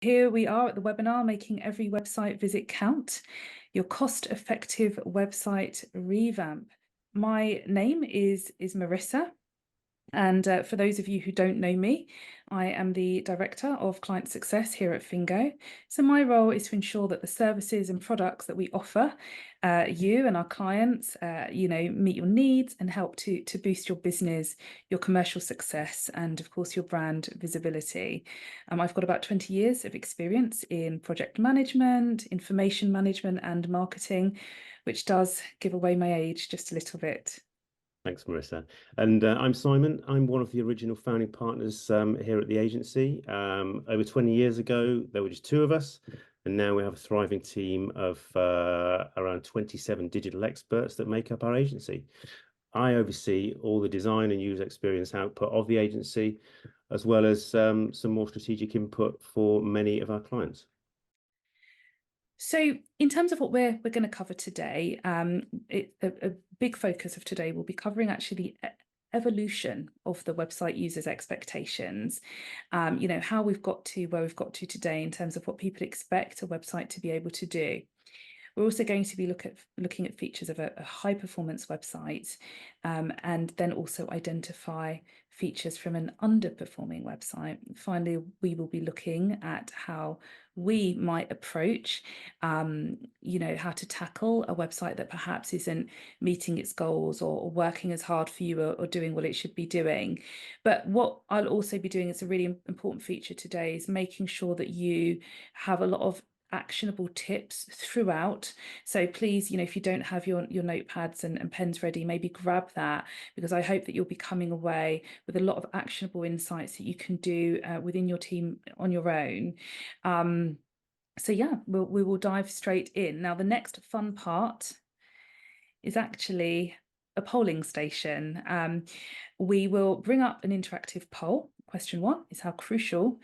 Here we are at the webinar, Making Every Website Visit Count, your cost-effective website revamp. My name is Marissa. And for those of you who don't know me, I am the Director of Client Success here at Fingo. So my role is to ensure that the services and products that we offer you and our clients, meet your needs and help to boost your business, your commercial success, and of course, your brand visibility. I've got about 20 years of experience in project management, information management, and marketing, which does give away my age just a little bit. Thanks, Marissa. And I'm Simon. I'm one of the original founding partners here at the agency. Over 20 years ago, there were just two of us, and now we have a thriving team of around 27 digital experts that make up our agency. I oversee all the design and user experience output of the agency, as well as some more strategic input for many of our clients. So in terms of what we're going to cover today, a big focus of today will be covering actually the evolution of the website users' expectations, how we've got to where we've got to today in terms of what people expect a website to be able to do. We're also going to be looking at features of a high performance website, and then also identify features from an underperforming website. Finally, we will be looking at how we might approach, how to tackle a website that perhaps isn't meeting its goals or working as hard for you or doing what it should be doing. But what I'll also be doing is a really important feature today is making sure that you have a lot of actionable tips throughout. So please, if you don't have your notepads and pens ready, maybe grab that, because I hope that you'll be coming away with a lot of actionable insights that you can do within your team on your own. So yeah, we will dive straight in. Now, the next fun part is actually a polling station. We will bring up an interactive poll. Question 1 is, how crucial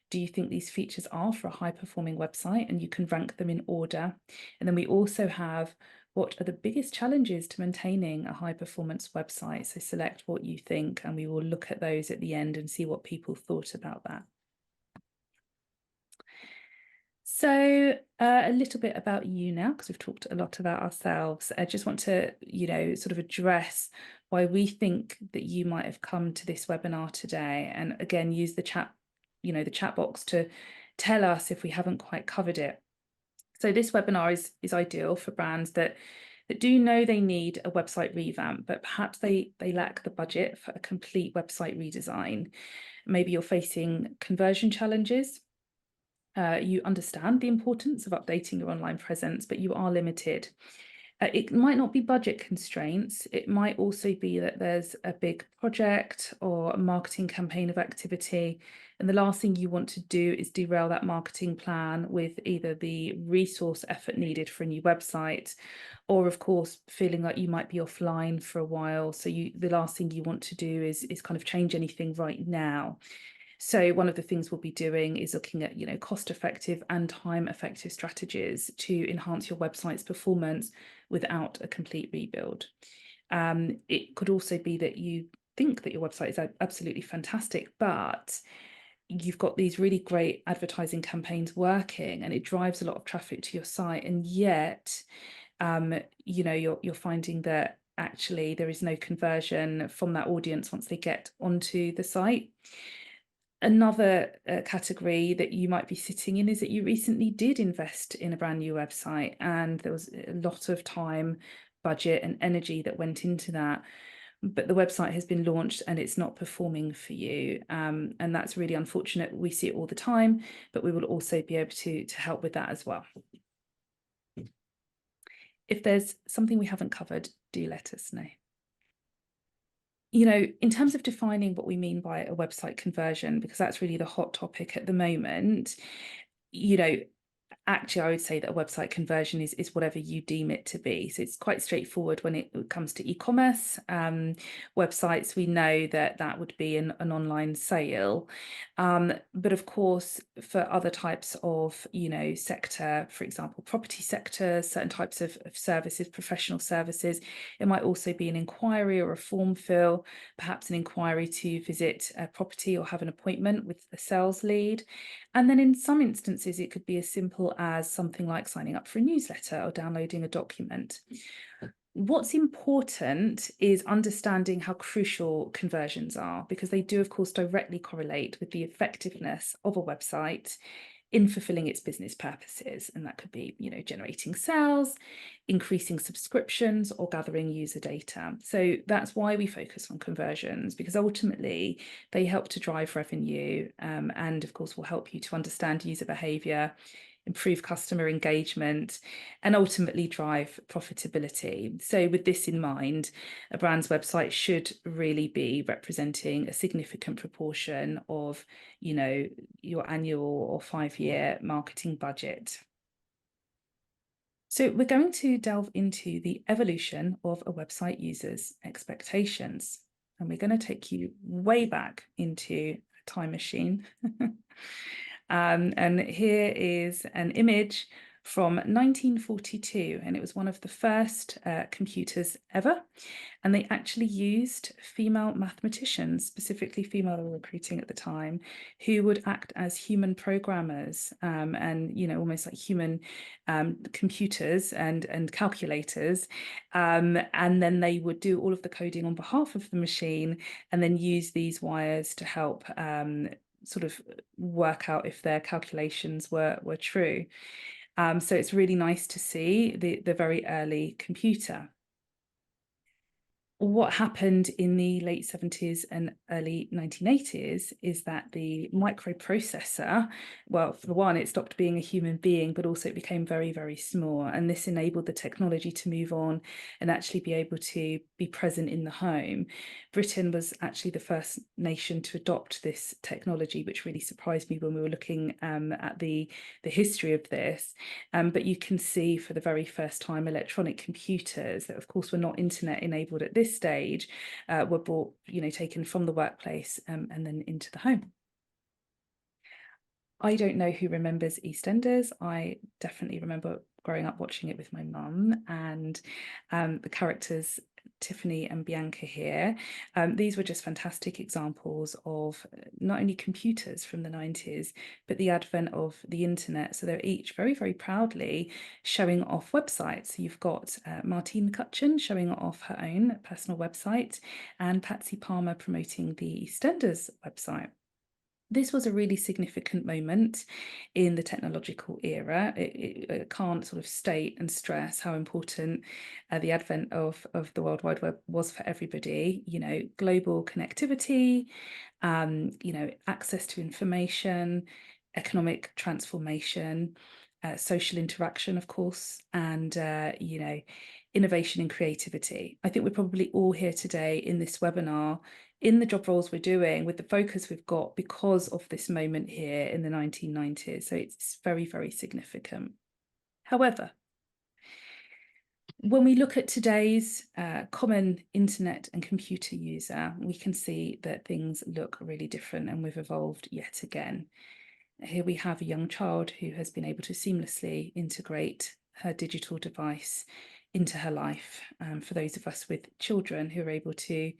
do you think these features are for a high-performing website? And you can rank them in order. And then we also have, what are the biggest challenges to maintaining a high-performance website? So select what you think, and we will look at those at the end and see what people thought about that. So a little bit about you now, because we've talked a lot about ourselves. I just want to, sort of address why we think that you might have come to this webinar today. And again, use the chat box to tell us if we haven't quite covered it. So this webinar is ideal for brands that do know they need a website revamp, but perhaps they lack the budget for a complete website redesign. Maybe you're facing conversion challenges. You understand the importance of updating your online presence, but you are limited. It might not be budget constraints. It might also be that there's a big project or a marketing campaign of activity. And the last thing you want to do is derail that marketing plan with either the resource effort needed for a new website, or of course, feeling like you might be offline for a while. So the last thing you want to do is kind of change anything right now. So one of the things we'll be doing is looking at, cost-effective and time-effective strategies to enhance your website's performance without a complete rebuild. It could also be that you think that your website is absolutely fantastic, but you've got these really great advertising campaigns working and it drives a lot of traffic to your site, and yet, you're finding that actually there is no conversion from that audience once they get onto the site. Another category that you might be sitting in is that you recently did invest in a brand new website and there was a lot of time, budget and energy that went into that, but the website has been launched and it's not performing for you. And that's really unfortunate. We see it all the time, but we will also be able to help with that as well. If there's something we haven't covered, do let us know. In terms of defining what we mean by a website conversion, because that's really the hot topic at the moment, actually, I would say that a website conversion is whatever you deem it to be. So it's quite straightforward when it comes to e-commerce websites. We know that that would be an online sale. But of course, for other types of, sector, for example, property sector, certain types of services, professional services, it might also be an inquiry or a form fill, perhaps an inquiry to visit a property or have an appointment with a sales lead. And then in some instances, it could be as simple as something like signing up for a newsletter or downloading a document. What's important is understanding how crucial conversions are, because they do, of course, directly correlate with the effectiveness of a website in fulfilling its business purposes. And that could be, generating sales, increasing subscriptions, or gathering user data. So that's why we focus on conversions, because ultimately they help to drive revenue, and of course will help you to understand user behavior, improve customer engagement, and ultimately drive profitability. So with this in mind, a brand's website should really be representing a significant proportion of, your annual or 5-year marketing budget. So we're going to delve into the evolution of a website user's expectations. And we're going to take you way back into a time machine. And here is an image from 1942, and it was one of the first computers ever. And they actually used female mathematicians, specifically female they were recruiting at the time, who would act as human programmers, and almost like human computers and calculators. And then they would do all of the coding on behalf of the machine, and then use these wires to help sort of work out if their calculations were true. So it's really nice to see the very early computer. What happened in the late 70s and early 1980s is that the microprocessor, well, for one, it stopped being a human being, but also it became very, very small. And this enabled the technology to move on and actually be able to be present in the home. Britain was actually the first nation to adopt this technology, which really surprised me when we were looking at the history of this. But you can see for the very first time, electronic computers that, of course, were not internet enabled at this stage, were brought, taken from the workplace and then into the home. I don't know who remembers EastEnders. I definitely remember growing up watching it with my mum, and the characters Tiffany and Bianca here. These were just fantastic examples of not only computers from the 90s, but the advent of the internet. So they're each very, very proudly showing off websites. So you've got Martine McCutcheon showing off her own personal website, and Patsy Palmer promoting the EastEnders website. This was a really significant moment in the technological era. It can't sort of state and stress how important the advent of the World Wide Web was for everybody. Global connectivity, access to information, economic transformation, social interaction, of course, and innovation and creativity. I think we're probably all here today in this webinar in the job roles we're doing with the focus we've got because of this moment here in the 1990s. So it's very, very significant. However, when we look at today's common internet and computer user, we can see that things look really different, and we've evolved yet again. Here we have a young child who has been able to seamlessly integrate her digital device into her life. For those of us with children who are able to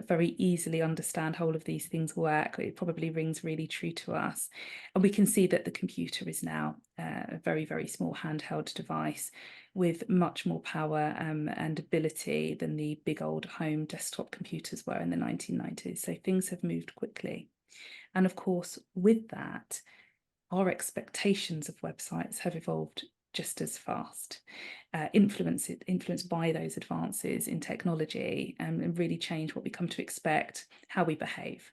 very easily understand how all of these things work, it probably rings really true to us. And we can see that the computer is now a very, very small handheld device with much more power and ability than the big old home desktop computers were in the 1990s. So things have moved quickly. And of course, with that, our expectations of websites have evolved just as fast, influenced by those advances in technology, and really change what we come to expect, how we behave.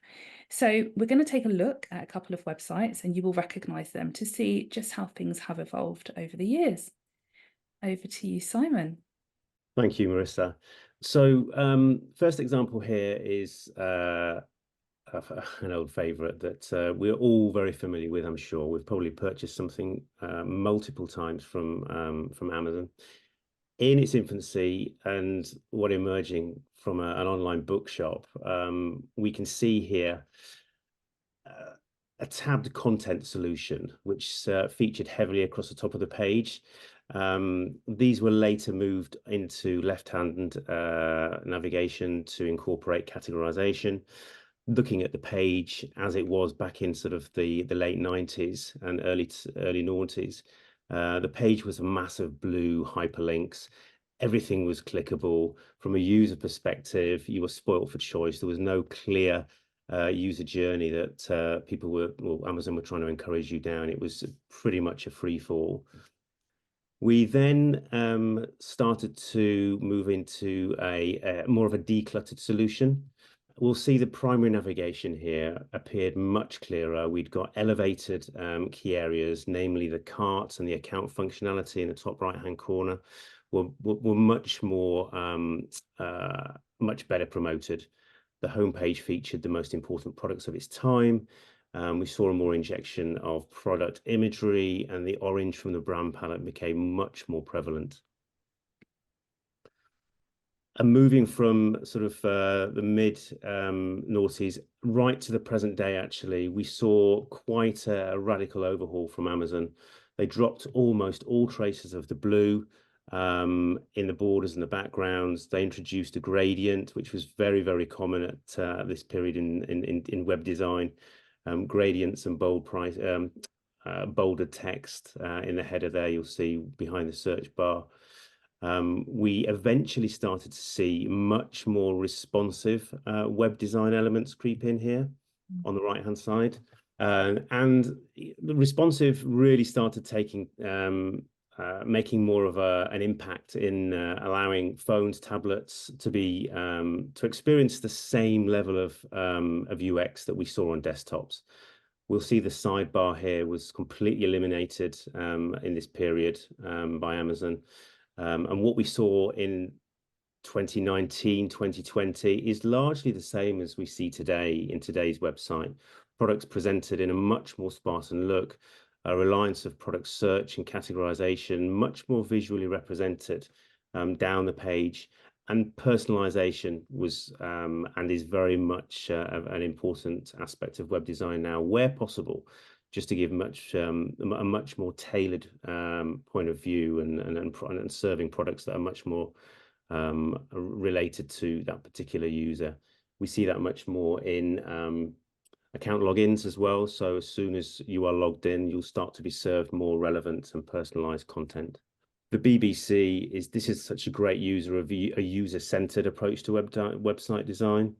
So we're going to take a look at a couple of websites, and you will recognise them to see just how things have evolved over the years. Over to you, Simon. Thank you, Marissa. So first example here is an old favorite that we're all very familiar with, I'm sure. We've probably purchased something multiple times from Amazon in its infancy and what emerging from an online bookshop. We can see here a tabbed content solution, which featured heavily across the top of the page. These were later moved into left-hand navigation to incorporate categorization. Looking at the page as it was back in sort of the late 90s and early noughties, the page was a massive blue hyperlinks. Everything was clickable. From a user perspective, you were spoilt for choice. There was no clear user journey that Amazon were trying to encourage you down. It was pretty much a free fall. We then started to move into a more of a decluttered solution. We'll see the primary navigation here appeared much clearer. We'd got elevated key areas, namely the carts and the account functionality in the top right-hand corner were much more, much better promoted. The homepage featured the most important products of its time. We saw a more injection of product imagery, and the orange from the brand palette became much more prevalent. And moving from sort of the mid noughties right to the present day, actually, we saw quite a radical overhaul from Amazon. They dropped almost all traces of the blue in the borders and the backgrounds. They introduced a gradient, which was very, very common at this period in web design. Gradients and bolder text in the header there, you'll see behind the search bar. We eventually started to see much more responsive web design elements creep in here on the right-hand side. And the responsive really started making more of an impact in allowing phones, tablets to experience the same level of UX that we saw on desktops. We'll see the sidebar here was completely eliminated in this period by Amazon. And what we saw in 2019, 2020 is largely the same as we see today in today's website. Products presented in a much more Spartan look, a reliance of product search and categorization, much more visually represented down the page. And personalization was and is very much an important aspect of web design now, where possible, just to give a much more tailored point of view and serving products that are much more related to that particular user. We see that much more in account logins as well. So as soon as you are logged in, you'll start to be served more relevant and personalized content. The BBC is such a great a user-centered approach to website design.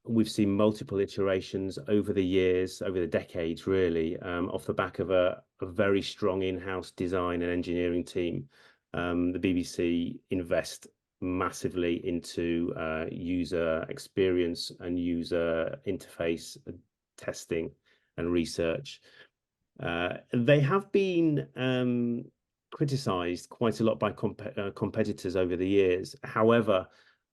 We've seen multiple iterations over the years, over the decades, really, off the back of a very strong in-house design and engineering team. The BBC invest massively into user experience and user interface testing and research. They have been criticized quite a lot by competitors over the years. However,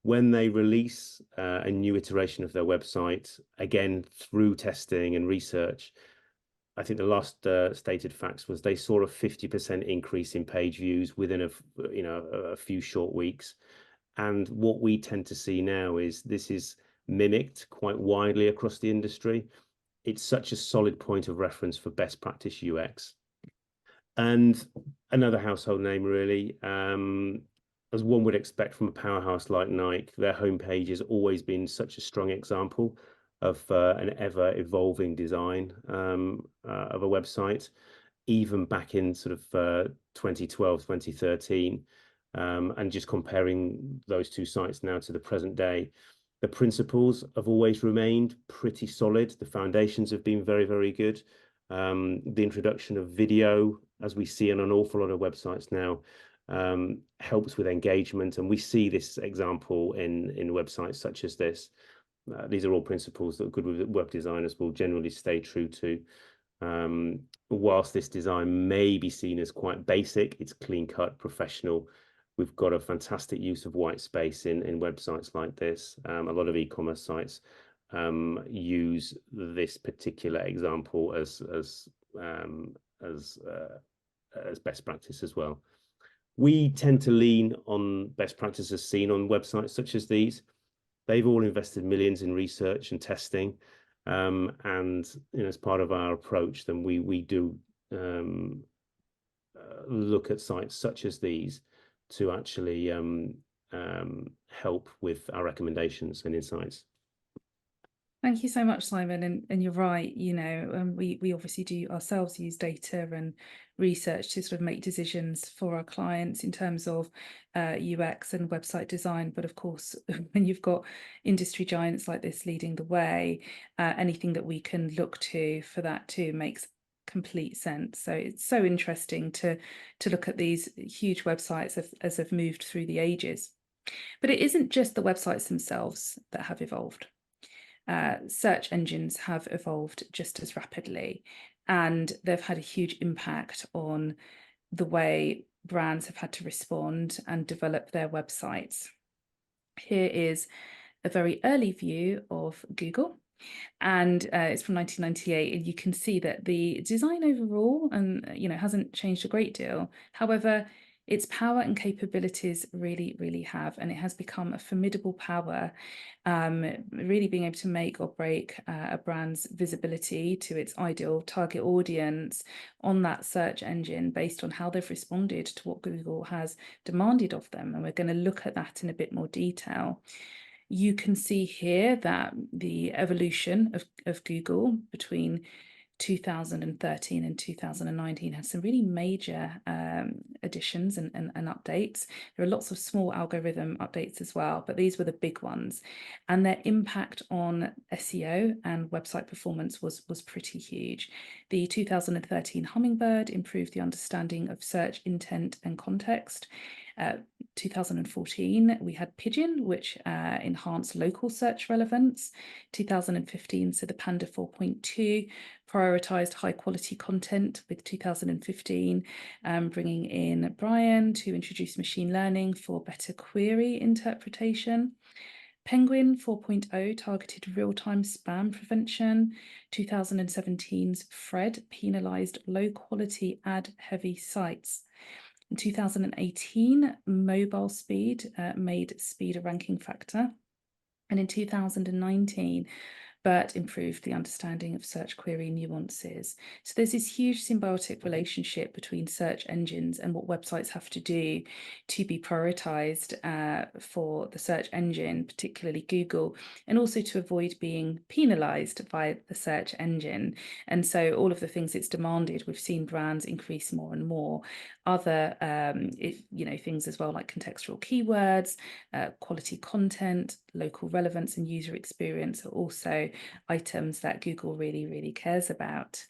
when they release a new iteration of their website, again, through testing and research, I think the last stated facts was they saw a 50% increase in page views within a few short weeks. And what we tend to see now is this is mimicked quite widely across the industry. It's such a solid point of reference for best practice UX. And another household name, really, as one would expect from a powerhouse like Nike, their homepage has always been such a strong example of an ever-evolving design of a website, even back in sort of 2012, 2013. And just comparing those two sites now to the present day, the principles have always remained pretty solid. The foundations have been very, very good. The introduction of video, as we see on an awful lot of websites now, helps with engagement. And we see this example in websites such as this. These are all principles that good web designers will generally stay true to. Whilst this design may be seen as quite basic, it's clean-cut, professional. We've got a fantastic use of white space in websites like this. A lot of e-commerce sites use this particular example um, as as best practice as well. We tend to lean on best practices seen on websites such as these. They've all invested millions in research and testing, and as part of our approach, then we do look at sites such as these to actually help with our recommendations and insights. Thank you so much, Simon. And you're right, we obviously do ourselves use data and research to sort of make decisions for our clients in terms of UX and website design. But of course, when you've got industry giants like this leading the way, anything that we can look to for that too makes complete sense. So it's so interesting to look at these huge websites as they've moved through the ages. But it isn't just the websites themselves that have evolved. Search engines have evolved just as rapidly, and they've had a huge impact on the way brands have had to respond and develop their websites. Here is a very early view of Google, and it's from 1998, and you can see that the design overall hasn't changed a great deal. However, its power and capabilities really have, and it has become a formidable power, really being able to make or break a brand's visibility to its ideal target audience on that search engine based on how they've responded to what Google has demanded of them. And we're going to look at that in a bit more detail. You can see here that the evolution of Google between 2013 and 2019 had some really major additions and updates. There are lots of small algorithm updates as well, but these were the big ones. And their impact on SEO and website performance was pretty huge. The 2013 Hummingbird improved the understanding of search intent and context. 2014, we had Pigeon, which enhanced local search relevance. 2015, so the Panda 4.2 prioritized high quality content, with 2015 bringing in Brian to introduce machine learning for better query interpretation. Penguin 4.0 targeted real-time spam prevention. 2017's Fred penalized low-quality ad-heavy sites. In 2018, mobile speed made speed a ranking factor. And in 2019, BERT improved the understanding of search query nuances. So there's this huge symbiotic relationship between search engines and what websites have to do to be prioritized for the search engine, particularly Google, and also to avoid being penalized by the search engine. And so all of the things it's demanded, we've seen brands increase more and more. Other things as well, like contextual keywords, quality content, local relevance and user experience are also items that Google really cares about.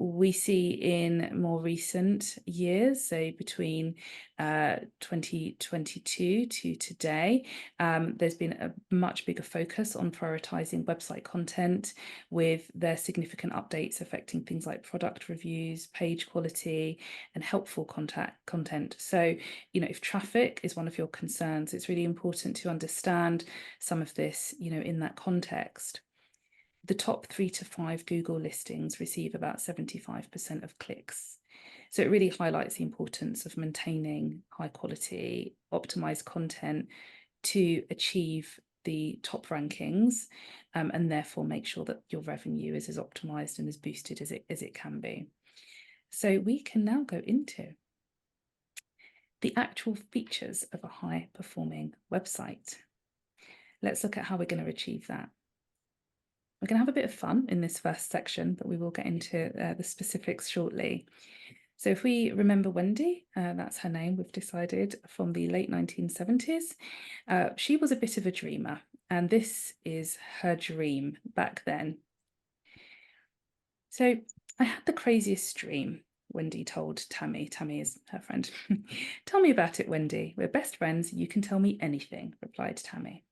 We see in more recent years, so between 2022 to today, there's been a much bigger focus on prioritizing website content, with their significant updates affecting things like product reviews, page quality, and helpful content. So, if traffic is one of your concerns, it's really important to understand some of this, in that context. The top 3 to 5 Google listings receive about 75% of clicks. So it really highlights the importance of maintaining high quality, optimized content to achieve the top rankings, and therefore make sure that your revenue is as optimized and as boosted as it can be. So we can now go into the actual features of a high performing website. Let's look at how we're going to achieve that. We're going to have a bit of fun in this first section, but we will get into the specifics shortly. So if we remember Wendy, that's her name, we've decided, from the late 1970s, she was a bit of a dreamer, and this is her dream back then. So I had the craziest dream, Wendy told Tammy. Tammy is her friend. Tell me about it, Wendy. We're best friends. You can tell me anything, replied Tammy.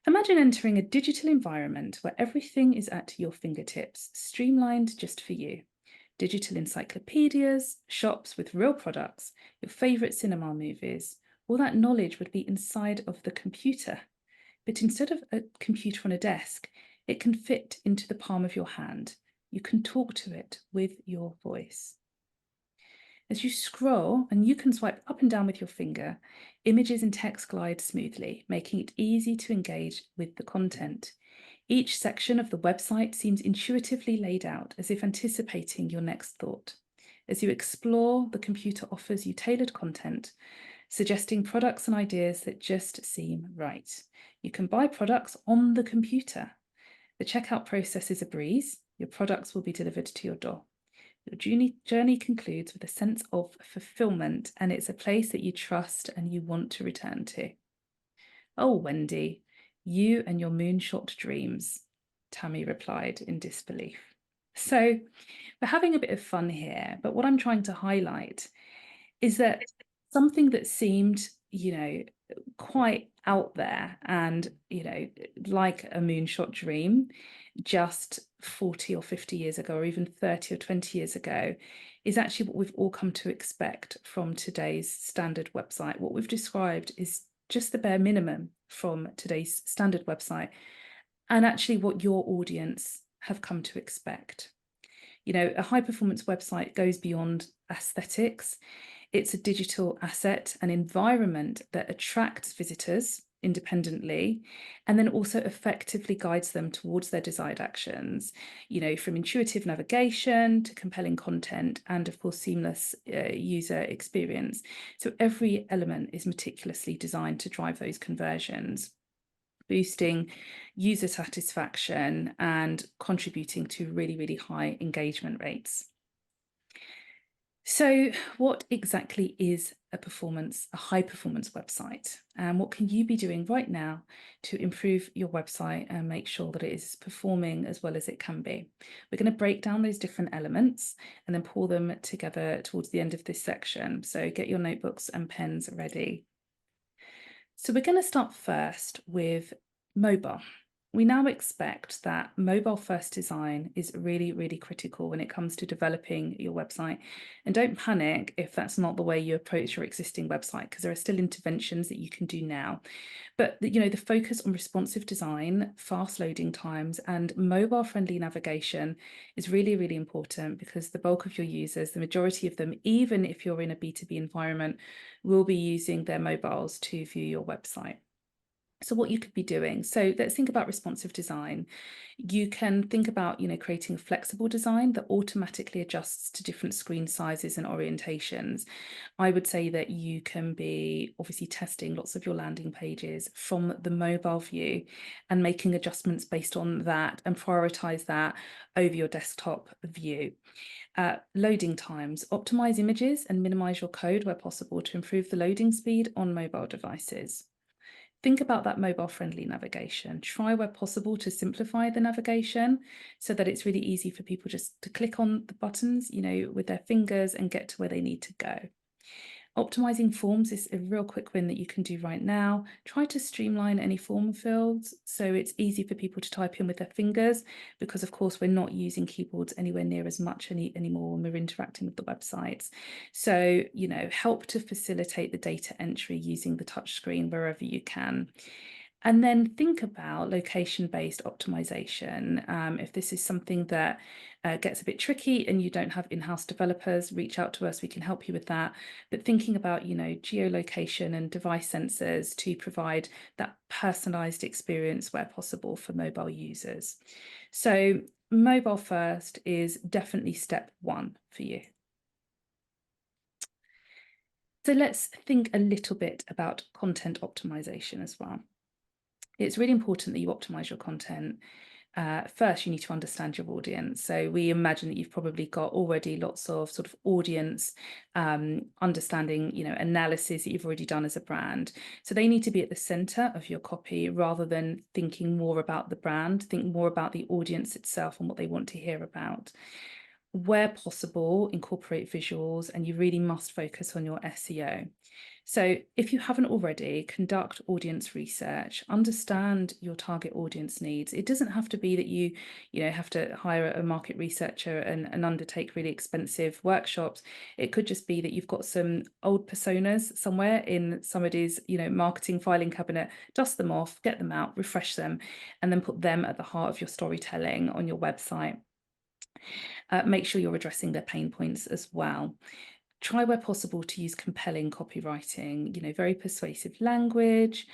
Imagine entering a digital environment where everything is at your fingertips, streamlined just for you. Digital encyclopedias, shops with real products, your favourite cinema movies, all that knowledge would be inside of the computer. but instead of a computer on a desk, it can fit into the palm of your hand. You can talk to it with your voice. As you scroll, and you can swipe up and down with your finger, images and text glide smoothly, making it easy to engage with the content. Each section of the website seems intuitively laid out, as if anticipating your next thought. As you explore, the computer offers you tailored content, suggesting products and ideas that just seem right. You can buy products on the computer. The checkout process is a breeze. Your products will be delivered to your door. Your journey concludes with a sense of fulfillment, and it's a place that you trust and you want to return to. Oh, Wendy, you and your moonshot dreams, Tammy replied in disbelief. So we're having a bit of fun here, but what I'm trying to highlight is that something that seemed, quite out there and, like a moonshot dream just 40 or 50 years ago, or even 30 or 20 years ago, is actually what we've all come to expect from today's standard website. What we've described is just the bare minimum from today's standard website, and actually what your audience have come to expect. A high performance website goes beyond aesthetics. It's a digital asset, an environment that attracts visitors independently and then also effectively guides them towards their desired actions, from intuitive navigation to compelling content and, of course, seamless user experience. So every element is meticulously designed to drive those conversions, boosting user satisfaction and contributing to really, really high engagement rates. So what exactly is a high performance website? And what can you be doing right now to improve your website and make sure that it is performing as well as it can be? We're going to break down those different elements and then pull them together towards the end of this section. So get your notebooks and pens ready. So we're going to start first with mobile. We now expect that mobile first design is really, really critical when it comes to developing your website. And don't panic if that's not the way you approach your existing website, because there are still interventions that you can do now. But the focus on responsive design, fast loading times, and mobile friendly navigation is really, really important, because the bulk of your users, the majority of them, even if you're in a B2B environment, will be using their mobiles to view your website. So what you could be doing. So let's think about responsive design. You can think about, creating a flexible design that automatically adjusts to different screen sizes and orientations. I would say that you can be obviously testing lots of your landing pages from the mobile view and making adjustments based on that, and prioritize that over your desktop view. Loading times, optimize images and minimize your code where possible to improve the loading speed on mobile devices. Think about that mobile-friendly navigation. Try where possible to simplify the navigation so that it's really easy for people just to click on the buttons, with their fingers and get to where they need to go. Optimizing forms is a real quick win that you can do right now. Try to streamline any form fields so it's easy for people to type in with their fingers, because of course we're not using keyboards anywhere near as much anymore when we're interacting with the websites. So, help to facilitate the data entry using the touchscreen wherever you can. And then think about location-based optimization. If this is something that gets a bit tricky and you don't have in-house developers, reach out to us, we can help you with that. But thinking about, geolocation and device sensors to provide that personalized experience where possible for mobile users. So mobile first is definitely step one for you. So let's think a little bit about content optimization as well. It's really important that you optimize your content. First, you need to understand your audience. So we imagine that you've probably got already lots of sort of audience understanding, analysis that you've already done as a brand. So they need to be at the center of your copy rather than thinking more about the brand. Think more about the audience itself and what they want to hear about. Where possible, incorporate visuals, and you really must focus on your SEO. So, if you haven't already, conduct audience research, understand your target audience needs. It doesn't have to be that you have to hire a market researcher and undertake really expensive workshops. It could just be that you've got some old personas somewhere in somebody's, marketing filing cabinet. Dust them off, get them out, refresh them, and then put them at the heart of your storytelling on your website. Make sure you're addressing their pain points as well. Try where possible to use compelling copywriting, very persuasive language,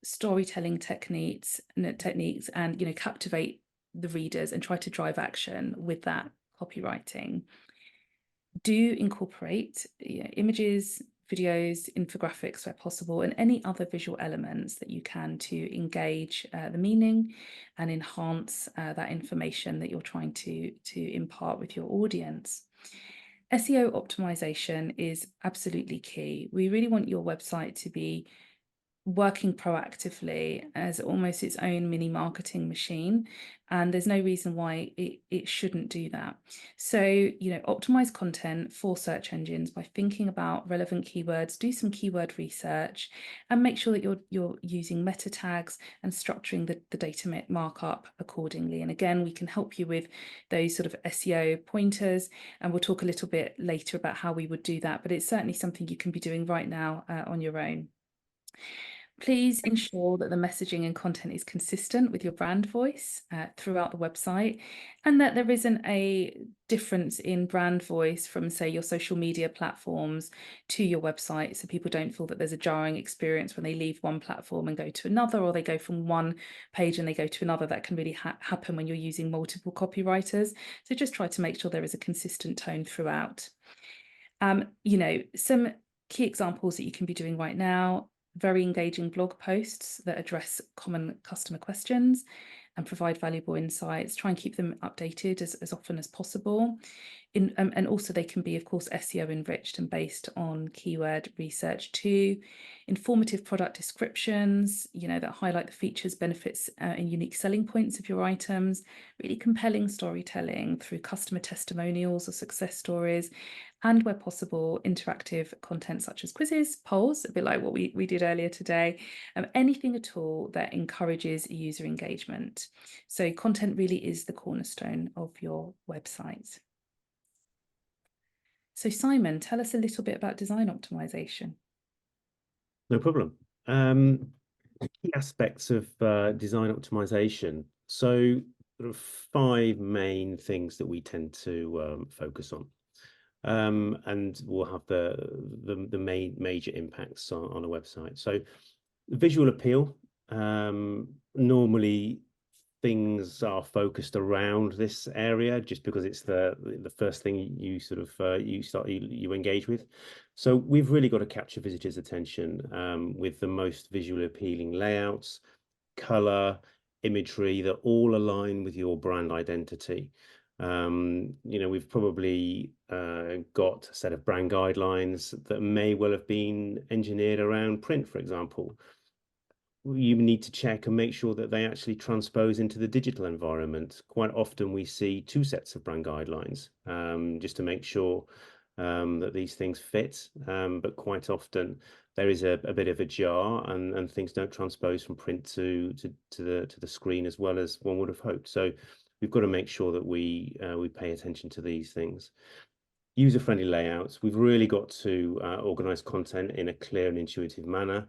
storytelling techniques, and captivate the readers and try to drive action with that copywriting. Do incorporate images, videos, infographics where possible, and any other visual elements that you can to engage the meaning and enhance that information that you're trying to impart with your audience. SEO optimization is absolutely key. We really want your website to be working proactively as almost its own mini marketing machine, and there's no reason why it shouldn't do that. So, optimize content for search engines by thinking about relevant keywords, do some keyword research, and make sure that you're using meta tags and structuring the data markup accordingly. And again, we can help you with those sort of SEO pointers, and we'll talk a little bit later about how we would do that, but it's certainly something you can be doing right now on your own. Please ensure that the messaging and content is consistent with your brand voice throughout the website, and that there isn't a difference in brand voice from, say, your social media platforms to your website, so people don't feel that there's a jarring experience when they leave one platform and go to another, or they go from one page and they go to another. That can really happen when you're using multiple copywriters. So just try to make sure there is a consistent tone throughout. Some key examples that you can be doing right now: very engaging blog posts that address common customer questions and provide valuable insights. Try and keep them updated as often as possible. And also they can be, of course, SEO enriched and based on keyword research too. Informative product descriptions, that highlight the features, benefits, and unique selling points of your items. Really compelling storytelling through customer testimonials or success stories, and where possible, interactive content such as quizzes, polls, a bit like what we did earlier today, anything at all that encourages user engagement. So content really is the cornerstone of your website. So Simon, tell us a little bit about design optimization. No problem. Key aspects of design optimization. So there are 5 main things that we tend to focus on. And will have the main major impacts on a website. So visual appeal. Normally things are focused around this area just because it's the first thing you sort of you engage with. So we've really got to capture visitors' attention with the most visually appealing layouts, color, imagery that all align with your brand identity. We've probably got a set of brand guidelines that may well have been engineered around print, for example. You need to check and make sure that they actually transpose into the digital environment. Quite often we see 2 sets of brand guidelines just to make sure that these things fit, but quite often there is a bit of a jar, and things don't transpose from print to the screen as well as one would have hoped. So we've got to make sure that we pay attention to these things. User-friendly layouts. We've really got to organize content in a clear and intuitive manner.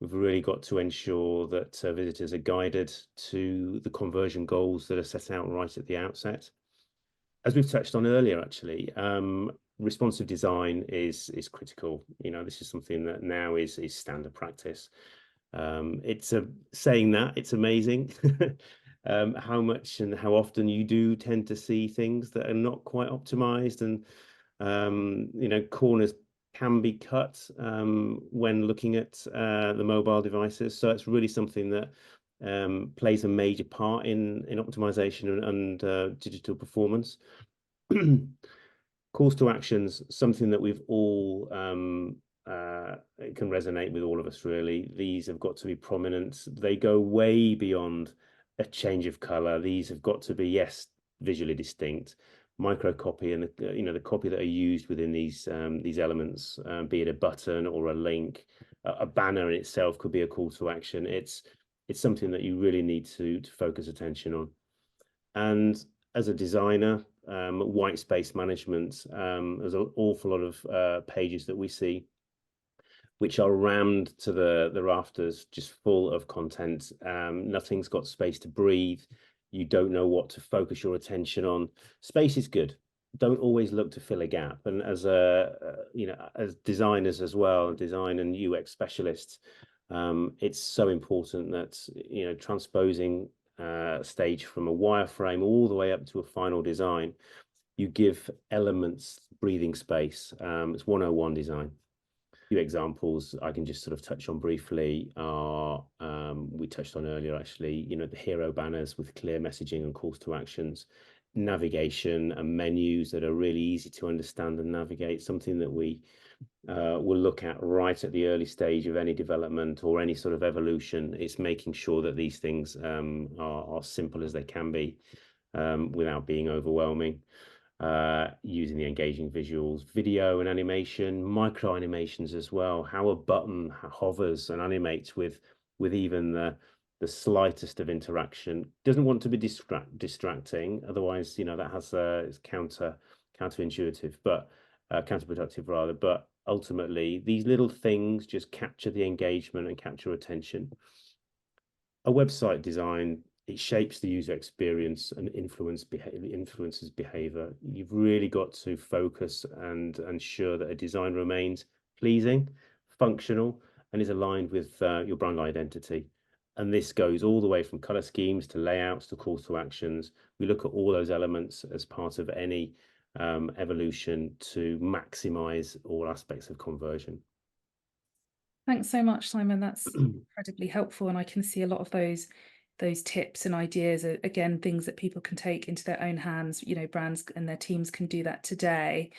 We've really got to ensure that visitors are guided to the conversion goals that are set out right at the outset. As we've touched on earlier, actually, responsive design is critical. This is something that now is standard practice. Saying that, it's amazing how much and how often you do tend to see things that are not quite optimized, and corners can be cut when looking at the mobile devices. So it's really something that plays a major part in optimization and digital performance. Calls to actions, something that we've all it can resonate with all of us, really. These have got to be prominent. They go way beyond a change of color. These have got to be, yes, visually distinct, micro copy and the copy that are used within these elements, be it a button or a link, a banner in itself could be a call to action. It's something that you really need to focus attention on. And as a designer, white space management, there's an awful lot of pages that we see which are rammed to the rafters, just full of content. Nothing's got space to breathe. You don't know what to focus your attention on. Space is good. Don't always look to fill a gap. And as as designers as well, design and UX specialists, it's so important that transposing stage from a wireframe all the way up to a final design, you give elements breathing space. It's 101 design. Few examples I can just sort of touch on briefly are we touched on earlier actually, the hero banners with clear messaging and calls to actions, navigation and menus that are really easy to understand and navigate, something that we will look at right at the early stage of any development or any sort of evolution. It's making sure that these things are simple as they can be without being overwhelming. Using the engaging visuals, video and animation, micro animations as well, how a button hovers and animates with even the slightest of interaction. Doesn't want to be distracting, otherwise that has it's counterintuitive, but counterproductive rather. But ultimately these little things just capture the engagement and capture attention. A website design, it shapes the user experience and influences behavior. You've really got to focus and ensure that a design remains pleasing, functional, and is aligned with your brand identity. And this goes all the way from color schemes to layouts to calls to actions. We look at all those elements as part of any evolution to maximize all aspects of conversion. Thanks so much, Simon. That's incredibly helpful, and I can see a lot of those tips and ideas are, again, things that people can take into their own hands. Brands and their teams can do that today.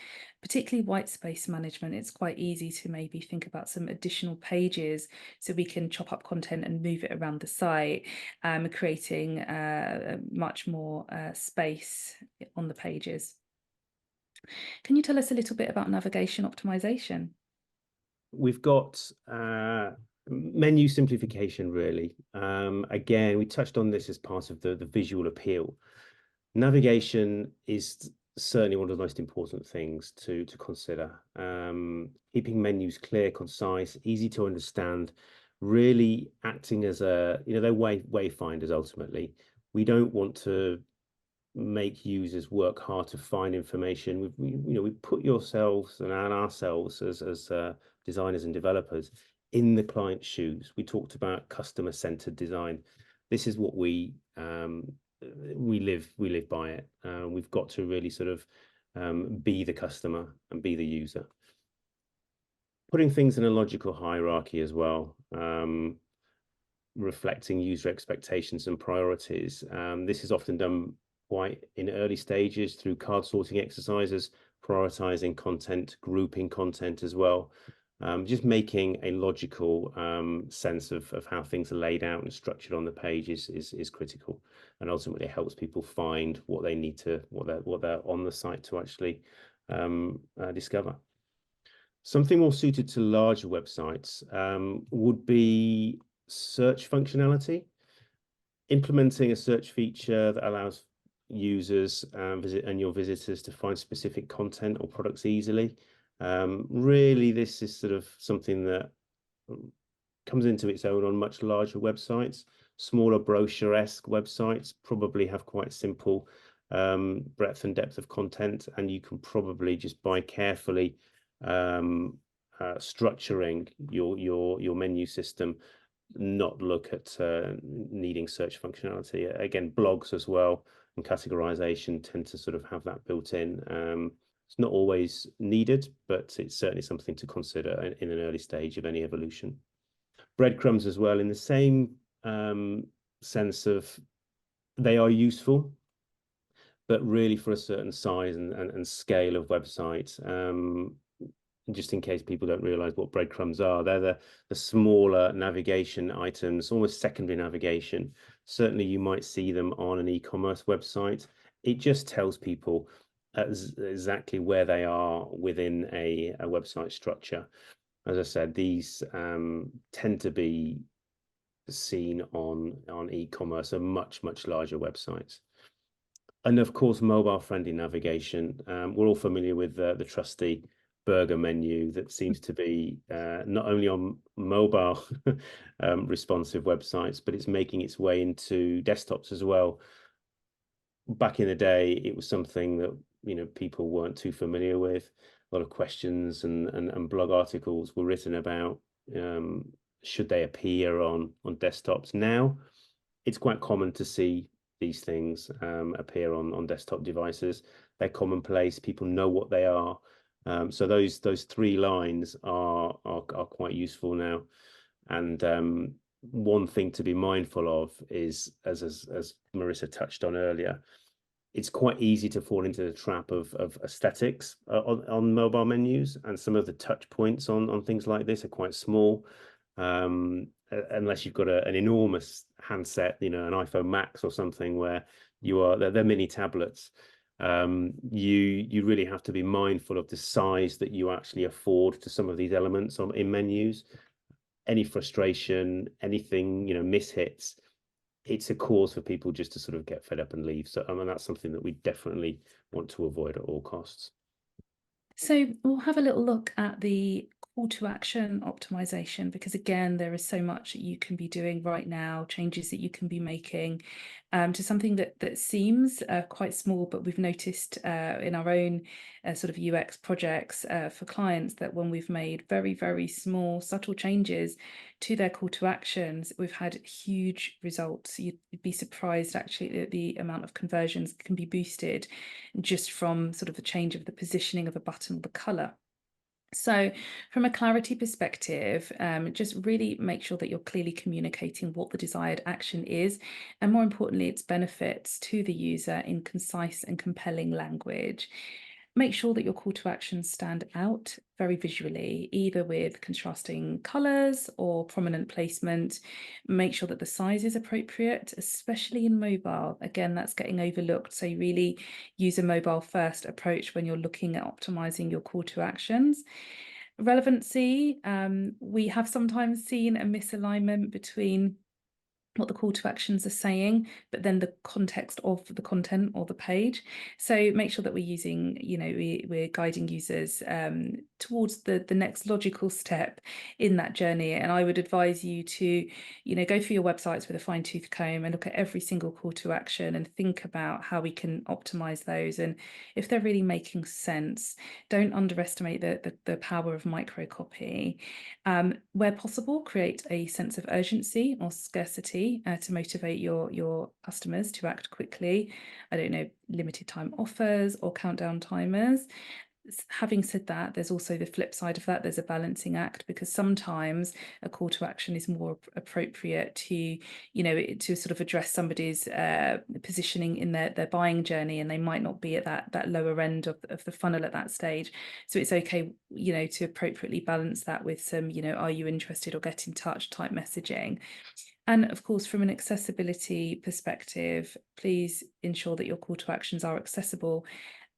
Particularly white space management, it's quite easy to maybe think about some additional pages so we can chop up content and move it around the site, creating much more space on the pages. Can you tell us a little bit about navigation optimization? We've got menu simplification, really. Again, we touched on this as part of the visual appeal. Navigation is certainly one of the most important things to consider. Keeping menus clear, concise, easy to understand, really acting as they're wayfinders ultimately. We don't want to make users work hard to find information. We put yourselves and ourselves as designers and developers in the client's shoes. We talked about customer-centered design. This is what we live by it. We've got to really sort of be the customer and be the user. Putting things in a logical hierarchy as well, reflecting user expectations and priorities. This is often done quite in early stages through card sorting exercises, prioritizing content, grouping content as well. Just making a logical sense of how things are laid out and structured on the page is critical, and ultimately helps people find what they need to, what they're on the site to actually discover. Something more suited to larger websites would be search functionality. Implementing a search feature that allows users and your visitors to find specific content or products easily. Really, this is sort of something that comes into its own on much larger websites. Smaller brochure-esque websites probably have quite simple breadth and depth of content, and you can probably just by carefully structuring your menu system not look at needing search functionality. Again, blogs as well and categorization tend to sort of have that built in. It's not always needed, but it's certainly something to consider in an early stage of any evolution. Breadcrumbs as well, in the same sense of they are useful, but really for a certain size and scale of website. Just in case people don't realize what breadcrumbs are, they're the smaller navigation items, almost secondary navigation. Certainly you might see them on an e-commerce website. It just tells people exactly where they are within a website structure. As I said, these tend to be seen on e-commerce and much larger websites. And of course, mobile friendly navigation. We're all familiar with the trusty burger menu that seems to be not only on mobile responsive websites, but it's making its way into desktops as well. Back in the day, it was something that people weren't too familiar with. A lot of questions and blog articles were written about should they appear on desktops. Now it's quite common to see these things appear on desktop devices. They're commonplace. People know what they are. So those three lines are quite useful now. And one thing to be mindful of is, as Marissa touched on earlier, it's quite easy to fall into the trap of aesthetics on mobile menus, and some of the touch points on things like this are quite small. Unless you've got an enormous handset, an iPhone Max or something, where they're mini tablets. You really have to be mindful of the size that you actually afford to some of these elements in menus. Any frustration, anything, mishits, it's a cause for people just to sort of get fed up and leave. So, that's something that we definitely want to avoid at all costs. So we'll have a little look at the call to action optimization, because again, there is so much that you can be doing right now, changes that you can be making to something that seems quite small, but we've noticed in our own sort of UX projects for clients that when we've made very small, subtle changes to their call to actions, we've had huge results. You'd be surprised actually that the amount of conversions can be boosted just from sort of the change of the positioning of a button or the color. So from a clarity perspective, just really make sure that you're clearly communicating what the desired action is, and more importantly, its benefits to the user in concise and compelling language. Make sure that your call to actions stand out very visually, either with contrasting colours or prominent placement. Make sure that the size is appropriate, especially in mobile. Again, that's getting overlooked. So really use a mobile first approach when you're looking at optimizing your call to actions. Relevancy, we have sometimes seen a misalignment between what the call to actions are saying, but then the context of the content or the page. So make sure that we're using, we're guiding users towards the next logical step in that journey. And I would advise you to, go through your websites with a fine-tooth comb and look at every single call to action and think about how we can optimize those. And if they're really making sense, don't underestimate the power of microcopy. Where possible, create a sense of urgency or scarcity to motivate your customers to act quickly. I don't know, limited time offers or countdown timers. Having said that, there's also the flip side of that. There's a balancing act, because sometimes a call to action is more appropriate to, to sort of address somebody's positioning in their buying journey, and they might not be at that lower end of the funnel at that stage. So it's okay, to appropriately balance that with some, are you interested or get in touch type messaging. And of course, from an accessibility perspective, please ensure that your call to actions are accessible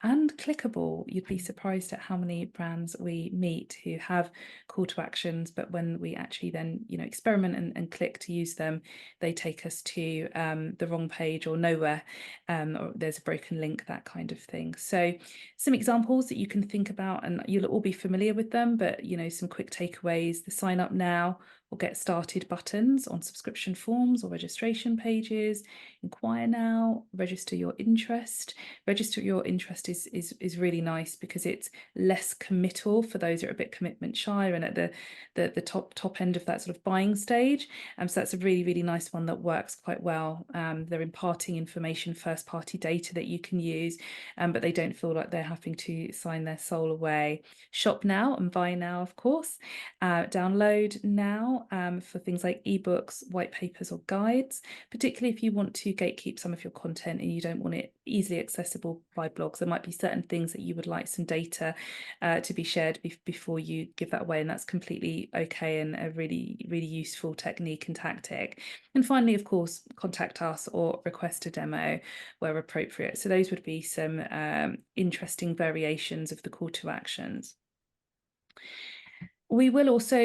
and clickable. You'd be surprised at how many brands we meet who have call to actions, but when we actually then, experiment and click to use them, they take us to the wrong page or nowhere, or there's a broken link, that kind of thing. So some examples that you can think about, and you'll all be familiar with them, but some quick takeaways: the sign up now or get started buttons on subscription forms or registration pages, inquire now, register your interest. Register your interest is really nice because it's less committal for those who are a bit commitment shy and at the top end of that sort of buying stage. So that's a really nice one that works quite well. They're imparting information, first party data that you can use, but they don't feel like they're having to sign their soul away. Shop now and buy now, of course. Download now now for things like ebooks, white papers, or guides, particularly if you want to gatekeep some of your content and you don't want it easily accessible by blogs. There might be certain things that you would like some data to be shared before you give that away, and that's completely okay and a really, really useful technique and tactic. And finally, of course, contact us or request a demo where appropriate. So those would be some interesting variations of the call to actions. We will also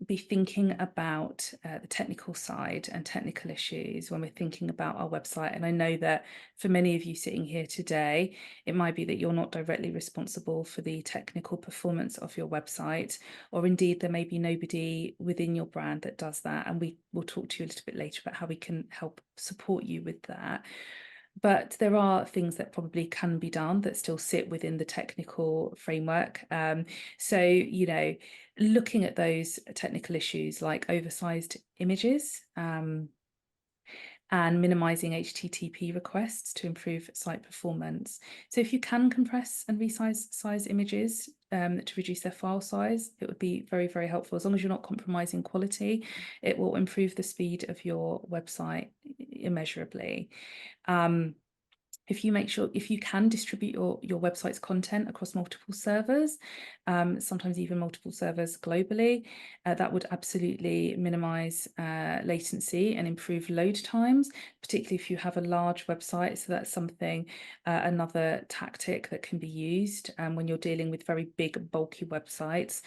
be thinking about the technical side and technical issues when we're thinking about our website. And I know that for many of you sitting here today, it might be that you're not directly responsible for the technical performance of your website, or indeed there may be nobody within your brand that does that. And we will talk to you a little bit later about how we can help support you with that. But there are things that probably can be done that still sit within the technical framework. So, you know, looking at those technical issues like oversized images, and minimizing HTTP requests to improve site performance. So if you can compress and size images to reduce their file size, it would be very, very helpful. As long as you're not compromising quality, it will improve the speed of your website immeasurably. If you can distribute your website's content across multiple servers, sometimes even multiple servers globally, that would absolutely minimize latency and improve load times, particularly if you have a large website. So that's something, another tactic that can be used when you're dealing with very big, bulky websites.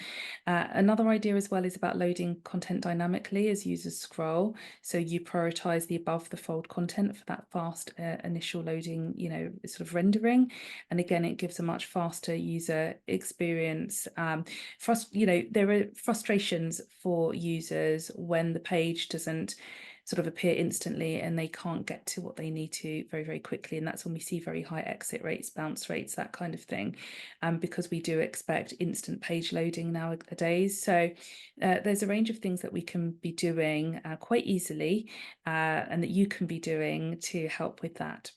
Another idea as well is about loading content dynamically as users scroll. So you prioritize the above the fold content for that fast initial loading, you know, sort of rendering. And again, it gives a much faster user experience. You know, there are frustrations for users when the page doesn't sort of appear instantly and they can't get to what they need to very, very quickly. And that's when we see very high exit rates, bounce rates, that kind of thing, because we do expect instant page loading nowadays. So there's a range of things that we can be doing quite easily and that you can be doing to help with that.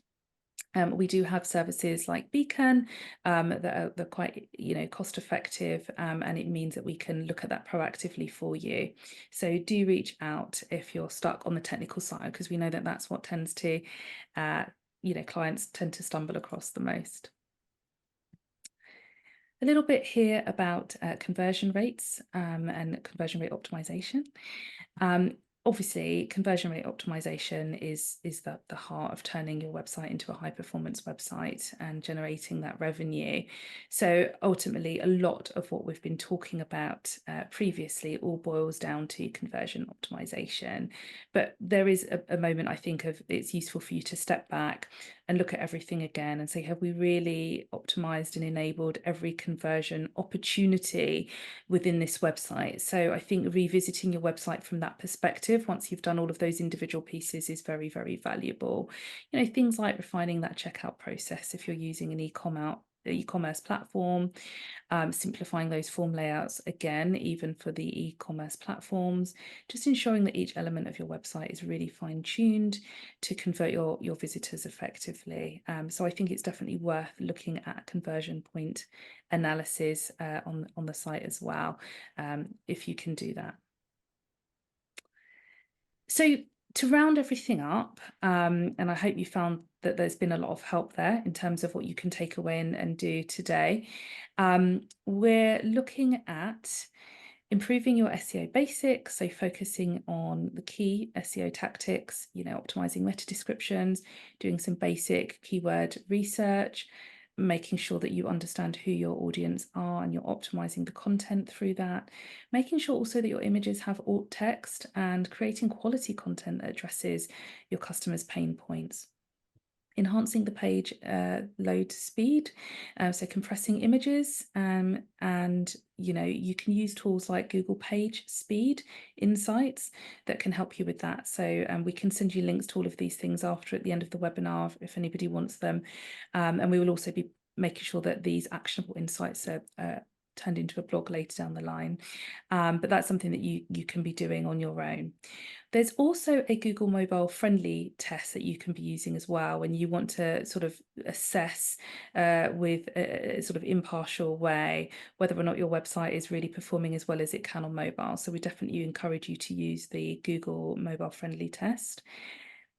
We do have services like Beacon that are quite, you know, cost effective, and it means that we can look at that proactively for you. So do reach out if you're stuck on the technical side, because we know that that's what tends to, you know, clients tend to stumble across the most. A little bit here about conversion rates and conversion rate optimization. Obviously, conversion rate optimization is the heart of turning your website into a high performance website and generating that revenue. So ultimately, a lot of what we've been talking about previously all boils down to conversion optimization. But there is a moment, I think, of it's useful for you to step back and look at everything again and say, have we really optimized and enabled every conversion opportunity within this website? So I think revisiting your website from that perspective, once you've done all of those individual pieces, is very, very valuable. You know, things like refining that checkout process if you're using an e-commerce platform, simplifying those form layouts again, even for the e-commerce platforms, just ensuring that each element of your website is really fine-tuned to convert your visitors effectively. So I think it's definitely worth looking at conversion point analysis on the site as well, if you can do that. So to round everything up, and I hope you found that there's been a lot of help there in terms of what you can take away and do today. We're looking at improving your SEO basics, so focusing on the key SEO tactics, you know, optimizing meta descriptions, doing some basic keyword research, making sure that you understand who your audience are and you're optimizing the content through that, making sure also that your images have alt text, and creating quality content that addresses your customers' pain points. Enhancing the page load speed, so compressing images, and you know, you can use tools like Google Page Speed Insights that can help you with that. So we can send you links to all of these things after at the end of the webinar if anybody wants them, and we will also be making sure that these actionable insights are turned into a blog later down the line. But that's something that you can be doing on your own. There's also a Google mobile friendly test that you can be using as well when you want to sort of assess with a sort of impartial way whether or not your website is really performing as well as it can on mobile. So we definitely encourage you to use the Google mobile friendly test.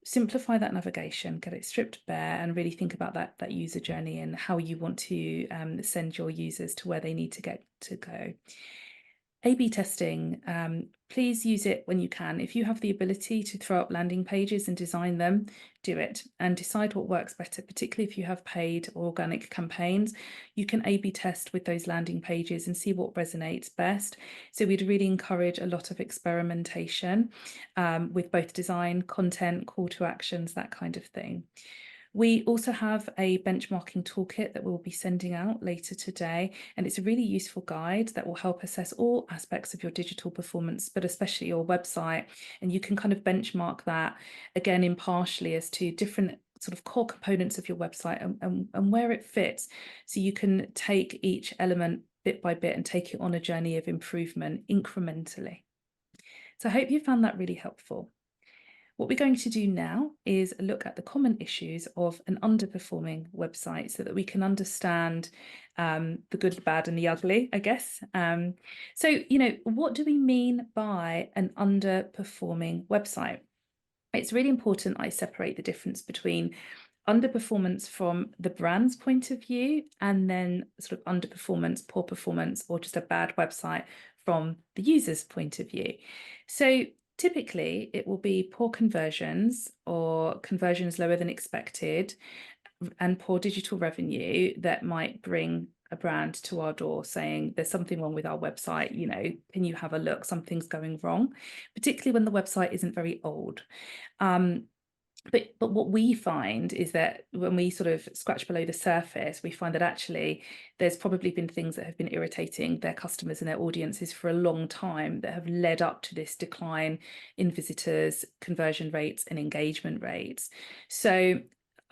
Simplify that navigation, get it stripped bare, and really think about that user journey and how you want to send your users to where they need to get to go. A/B testing, please use it when you can. If you have the ability to throw up landing pages and design them, do it and decide what works better, particularly if you have paid or organic campaigns. You can A/B test with those landing pages and see what resonates best. So we'd really encourage a lot of experimentation with both design, content, call to actions, that kind of thing. We also have a benchmarking toolkit that we'll be sending out later today, and it's a really useful guide that will help assess all aspects of your digital performance, but especially your website. And you can kind of benchmark that again impartially as to different sort of core components of your website and where it fits. So you can take each element bit by bit and take it on a journey of improvement incrementally. So I hope you found that really helpful. What we're going to do now is look at the common issues of an underperforming website so that we can understand the good, the bad, and the ugly, I guess. So, what do we mean by an underperforming website? It's really important I separate the difference between underperformance from the brand's point of view and then sort of underperformance, poor performance, or just a bad website from the user's point of view. So typically it will be poor conversions or conversions lower than expected and poor digital revenue that might bring a brand to our door saying there's something wrong with our website, can you have a look, something's going wrong, particularly when the website isn't very old. But what we find is that when we sort of scratch below the surface, we find that actually there's probably been things that have been irritating their customers and their audiences for a long time that have led up to this decline in visitors, conversion rates, and engagement rates. So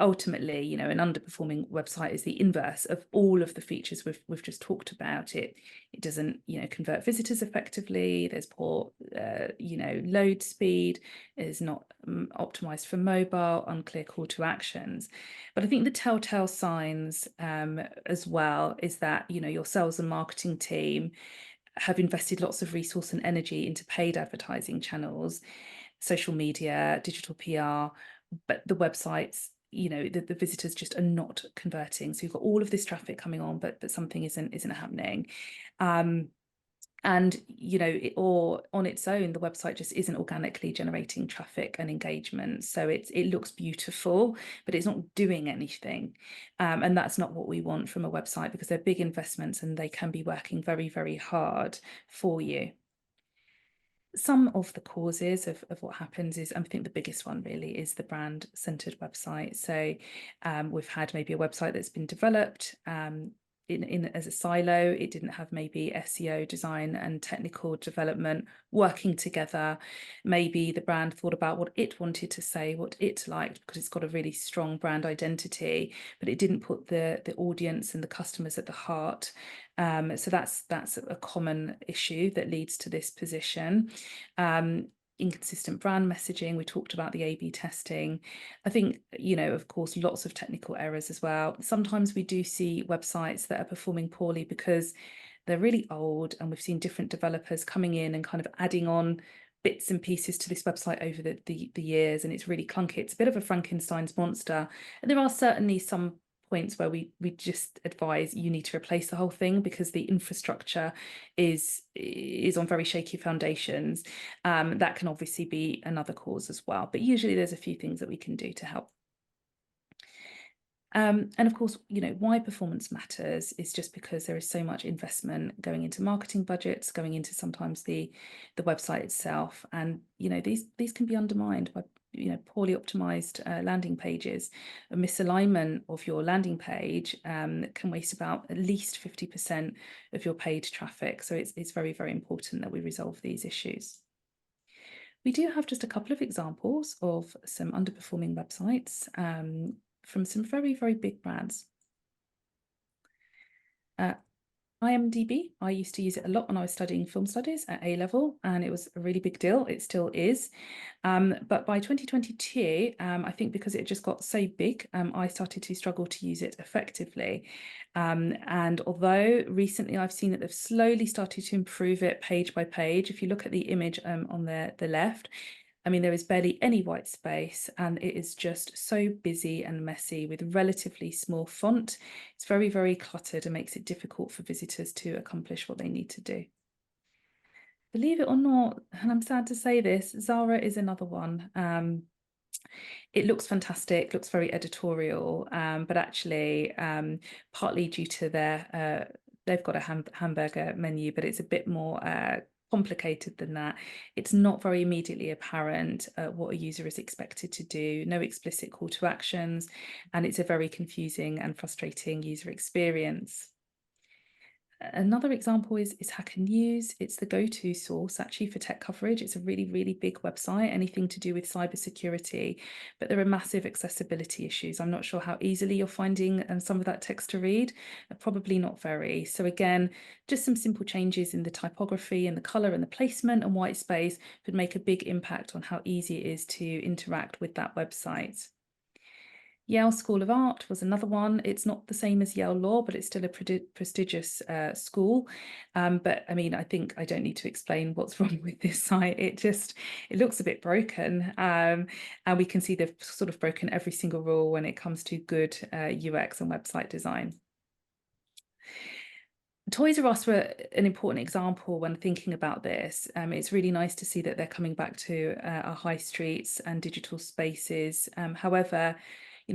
ultimately, an underperforming website is the inverse of all of the features we've just talked about. It doesn't, convert visitors effectively. There's poor, load speed. Is not optimized for mobile, unclear call to actions. But I think the telltale signs as well is that, your sales and marketing team have invested lots of resource and energy into paid advertising channels, social media, digital PR, but the websites, the visitors just are not converting. So you've got all of this traffic coming on, but something isn't happening. And or on its own, the website just isn't organically generating traffic and engagement. So it looks beautiful, but it's not doing anything. And that's not what we want from a website, because they're big investments and they can be working very, very hard for you. Some of the causes of what happens is, I think the biggest one really is the brand-centered website. So we've had maybe a website that's been developed in as a silo. It didn't have maybe SEO, design, and technical development working together. Maybe the brand thought about what it wanted to say, what it liked, because it's got a really strong brand identity, but it didn't put the audience and the customers at the heart. So that's a common issue that leads to this position. Inconsistent brand messaging. We talked about the A/B testing. I think, of course, lots of technical errors as well. Sometimes we do see websites that are performing poorly because they're really old, and we've seen different developers coming in and kind of adding on bits and pieces to this website over the years, and it's really clunky. It's a bit of a Frankenstein's monster. And there are certainly some points where we just advise you need to replace the whole thing because the infrastructure is on very shaky foundations. That can obviously be another cause as well, but usually there's a few things that we can do to help. And of course, why performance matters is just because there is so much investment going into marketing budgets, going into sometimes the website itself, and these can be undermined by poorly optimized landing pages. A misalignment of your landing page can waste about at least 50% of your paid traffic. So it's very, very important that we resolve these issues. We do have just a couple of examples of some underperforming websites from some very, very big brands. IMDb. I used to use it a lot when I was studying film studies at A level, and it was a really big deal. It still is. But by 2022, I think because it just got so big, I started to struggle to use it effectively. And although recently I've seen that they've slowly started to improve it page by page, if you look at the image on the left, I mean, there is barely any white space, and it is just so busy and messy with relatively small font. It's very, very cluttered and makes it difficult for visitors to accomplish what they need to do. Believe it or not, and I'm sad to say this, Zara is another one. It looks fantastic, looks very editorial, but actually, partly due to they've got a hamburger menu, but it's a bit more complicated than that. It's not very immediately apparent what a user is expected to do, no explicit call to actions, and it's a very confusing and frustrating user experience. Another example is Hacker News. It's the go-to source actually for tech coverage. It's a really, really big website, anything to do with cybersecurity, but there are massive accessibility issues. I'm not sure how easily you're finding some of that text to read, probably not very. So again, just some simple changes in the typography and the color and the placement and white space could make a big impact on how easy it is to interact with that website. Yale School of Art was another one. It's not the same as Yale Law, but it's still a prestigious school. But I mean, I think I don't need to explain what's wrong with this site. It looks a bit broken. And we can see they've sort of broken every single rule when it comes to good UX and website design. Toys R Us were an important example when thinking about this. It's really nice to see that they're coming back to our high streets and digital spaces. However,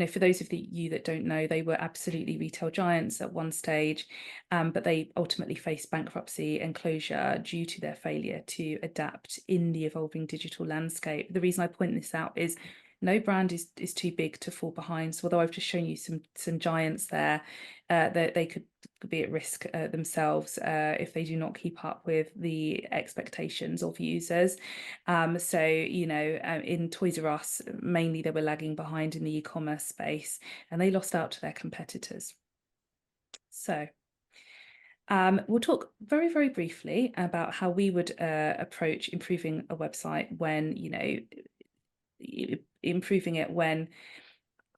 for those of you that don't know, they were absolutely retail giants at one stage, but they ultimately faced bankruptcy and closure due to their failure to adapt in the evolving digital landscape. The reason I point this out is no brand is too big to fall behind. So although I've just shown you some giants there, they could be at risk themselves if they do not keep up with the expectations of users. So, in Toys R Us, mainly they were lagging behind in the e-commerce space and they lost out to their competitors. So we'll talk very, very briefly about how we would approach improving a website when, improving it when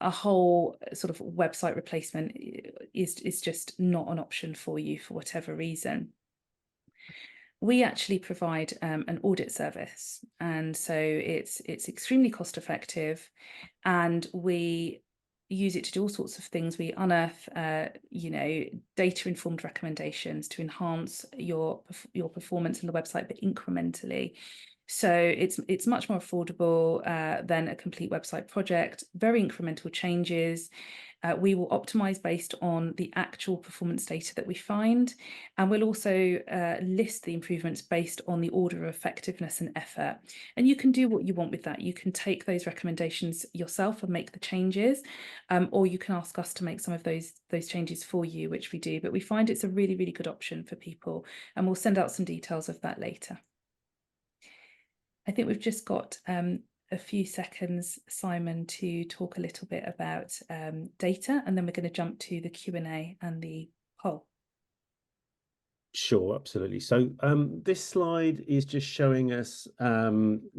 a whole sort of website replacement is just not an option for you for whatever reason. We actually provide an audit service, and so it's extremely cost effective, and we use it to do all sorts of things. We unearth, data informed recommendations to enhance your performance in the website, but incrementally. So it's much more affordable than a complete website project, very incremental changes. We will optimize based on the actual performance data that we find. And we'll also list the improvements based on the order of effectiveness and effort. And you can do what you want with that. You can take those recommendations yourself and make the changes, or you can ask us to make some of those changes for you, which we do. But we find it's a really, really good option for people. And we'll send out some details of that later. I think we've just got a few seconds, Simon, to talk a little bit about data, and then we're going to jump to the Q&A and the poll. Sure, absolutely. So this slide is just showing us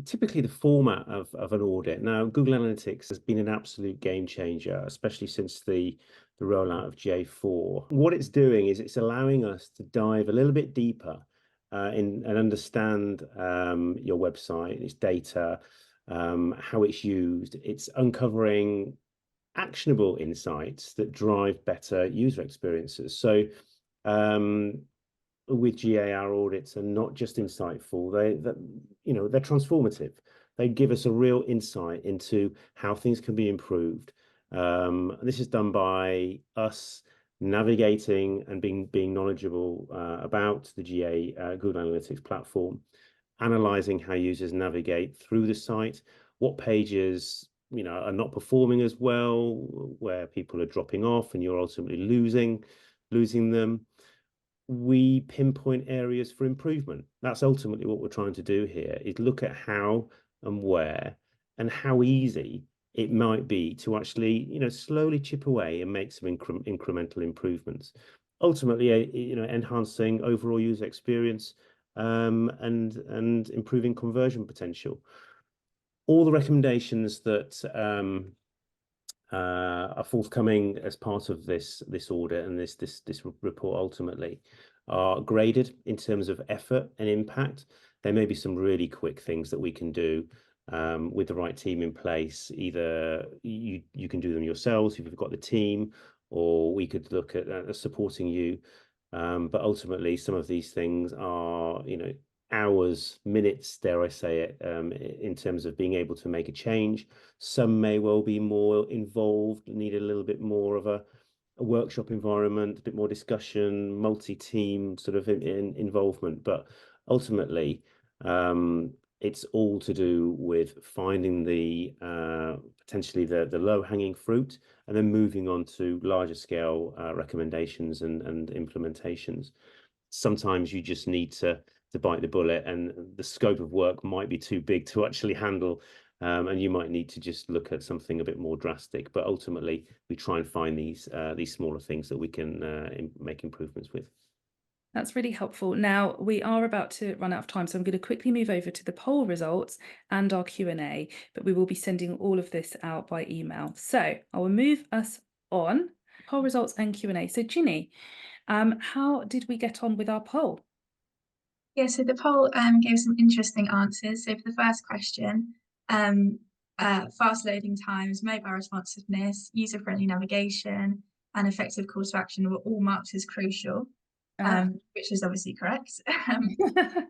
typically the format of an audit. Now, Google Analytics has been an absolute game changer, especially since the rollout of GA4. What it's doing is it's allowing us to dive a little bit deeper and understand your website, its data, how it's used. It's uncovering actionable insights that drive better user experiences. So with GA, our audits are not just insightful, they're transformative. They give us a real insight into how things can be improved. This is done by us navigating and being knowledgeable about the GA Google Analytics platform, analyzing how users navigate through the site, what pages are not performing as well, where people are dropping off and you're ultimately losing them. We pinpoint areas for improvement. That's ultimately what we're trying to do here, is look at how and where and how easy it might be to actually slowly chip away and make some incremental improvements. ultimately, enhancing overall user experience, and improving conversion potential. All the recommendations that are forthcoming as part of this audit and this report ultimately are graded in terms of effort and impact. There may be some really quick things that we can do with the right team in place. Either you can do them yourselves if you've got the team, or we could look at supporting you. But ultimately, some of these things are, hours, minutes, dare I say it, in terms of being able to make a change. Some may well be more involved, need a little bit more of a workshop environment, a bit more discussion, multi-team sort of involvement. But ultimately, it's all to do with finding the potentially the low-hanging fruit, and then moving on to larger scale recommendations and implementations. Sometimes you just need to bite the bullet, and the scope of work might be too big to actually handle, and you might need to just look at something a bit more drastic. But ultimately, we try and find these smaller things that we can make improvements with. That's really helpful. Now, we are about to run out of time, so I'm going to quickly move over to the poll results and our Q&A, but we will be sending all of this out by email. So I will move us on, poll results and Q&A. So Ginny, how did we get on with our poll? Yeah, so the poll gave some interesting answers. So for the first question, fast loading times, mobile responsiveness, user-friendly navigation, and effective calls to action were all marked as crucial, which is obviously correct.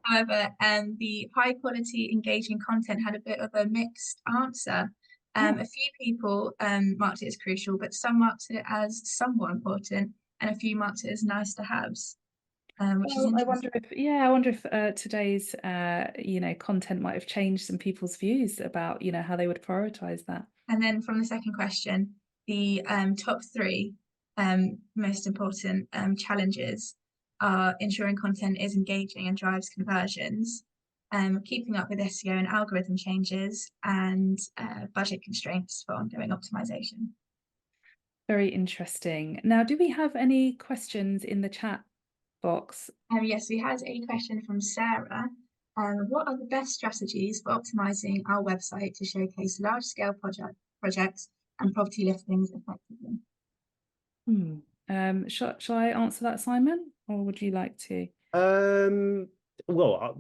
However, the high quality engaging content had a bit of a mixed answer. A few people marked it as crucial, but some marked it as somewhat important, and a few marked it as nice to haves. Which is interesting. I wonder if today's content might have changed some people's views about how they would prioritize that. And then from the second question, the top three most important challenges are ensuring content is engaging and drives conversions, keeping up with SEO and algorithm changes, and budget constraints for ongoing optimization. Very interesting. Now, do we have any questions in the chat box? Yes, we had a question from Sarah. What are the best strategies for optimizing our website to showcase large-scale projects and property listings effectively? Shall I answer that, Simon, or would you like to? Well,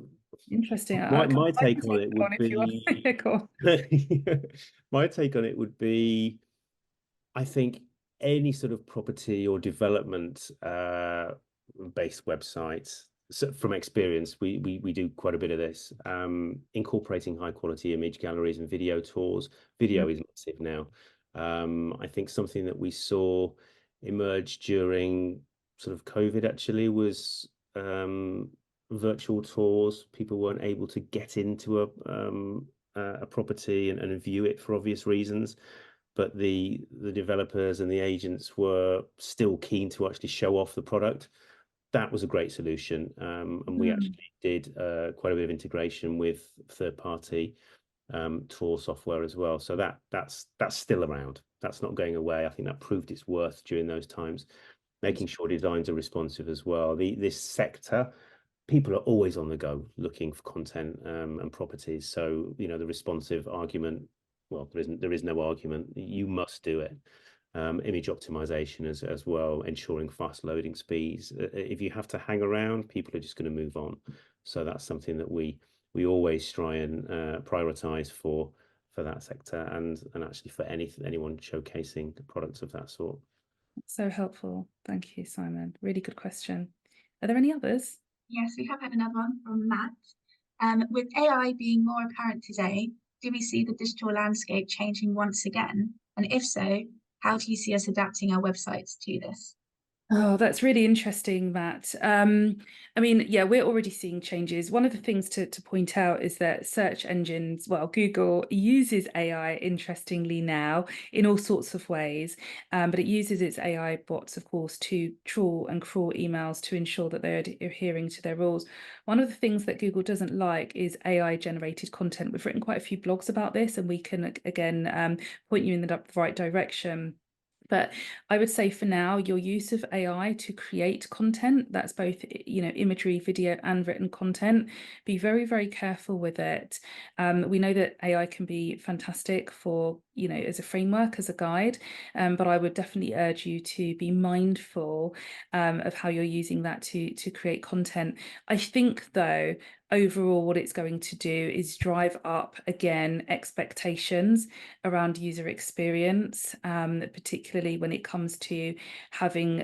Interesting. my take on it would be my take on it would be, I think any sort of property or development based websites. So from experience, we do quite a bit of this, incorporating high quality image galleries and video tours. Video is massive now. I think something that we saw emerge during sort of COVID actually was virtual tours. People weren't able to get into a property and view it for obvious reasons, but the developers and the agents were still keen to actually show off the product. That was a great solution, and we actually did quite a bit of integration with third-party tour software as well. So that's still around. That's not going away. I think that proved its worth during those times. Making sure designs are responsive as well. This sector, people are always on the go looking for content and properties. So the responsive argument, well, there is no argument. You must do it. Image optimization as well, ensuring fast loading speeds. If you have to hang around, people are just going to move on. So that's something that we always try and prioritize for that sector, and actually for anyone showcasing products of that sort. So helpful. Thank you, Simon. Really good question. Are there any others? Yes, we have had another one from Matt. With AI being more apparent today, do we see the digital landscape changing once again? And if so, how do you see us adapting our websites to this? Oh, that's really interesting, Matt. I mean, yeah, we're already seeing changes. One of the things to point out is that search engines, well, Google uses AI interestingly now in all sorts of ways, but it uses its AI bots, of course, to trawl and crawl emails to ensure that they're adhering to their rules. One of the things that Google doesn't like is AI generated content. We've written quite a few blogs about this, and we can, again, point you in the right direction. But I would say for now, your use of AI to create content, that's both, you know, imagery, video, and written content, be very, very careful with it. We know that AI can be fantastic for, you know, as a framework, as a guide, but I would definitely urge you to be mindful of how you're using that to create content. I think, though, overall, what it's going to do is drive up, again, expectations around user experience, particularly when it comes to having,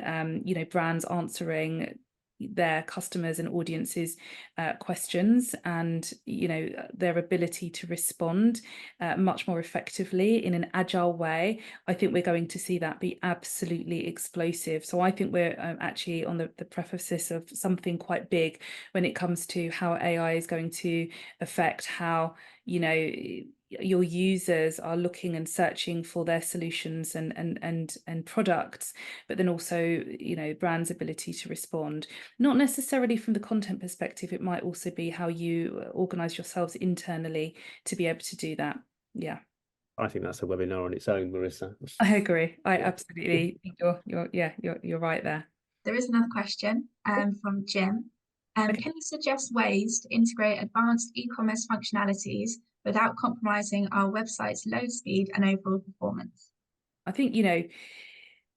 you know, brands answering their customers and audiences questions, and, you know, their ability to respond much more effectively in an agile way. I think we're going to see that be absolutely explosive. So I think we're actually on the precipice of something quite big when it comes to how AI is going to affect how, you know, your users are looking and searching for their solutions and products, but then also, you know, brands' ability to respond. Not necessarily from the content perspective, it might also be how you organize yourselves internally to be able to do that. Yeah, I think that's a webinar on its own, Marissa. I agree. I Yeah. absolutely think you're right there. There is another question from Jim. Okay. Can you suggest ways to integrate advanced e-commerce functionalities without compromising our website's load speed and overall performance? I think, you know,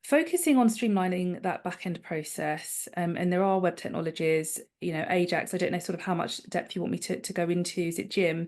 focusing on streamlining that back-end process, and there are web technologies, you know, Ajax, I don't know sort of how much depth you want me to go into, is it Jim?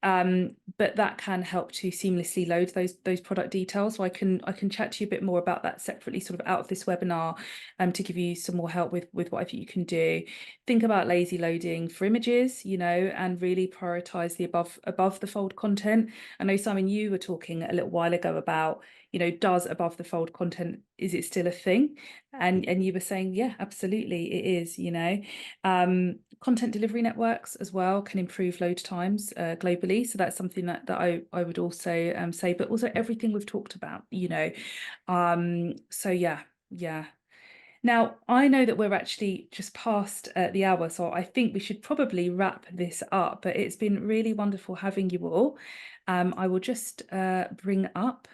But that can help to seamlessly load those product details. So I can chat to you a bit more about that separately, sort of out of this webinar, to give you some more help with what I think you can do. Think about lazy loading for images, you know, and really prioritize the above the fold content. I know, Simon, you were talking a little while ago about, you know, does above the fold content, is it still a thing? And you were saying, yeah, absolutely, it is, you know. Content delivery networks as well can improve load times globally. So that's something that I would also say, but also everything we've talked about, you know. So yeah. Now, I know that we're actually just past the hour, so I think we should probably wrap this up, but it's been really wonderful having you all. I will just bring up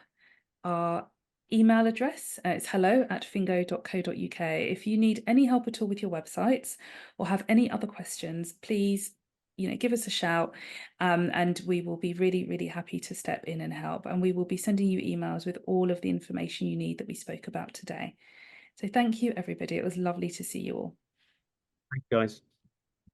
our email address. It's hello@fingo.co.uk. If you need any help at all with your websites or have any other questions, please, you know, give us a shout, and we will be really, really happy to step in and help. And we will be sending you emails with all of the information you need that we spoke about today. So thank you, everybody. It was lovely to see you all. Thank you, guys.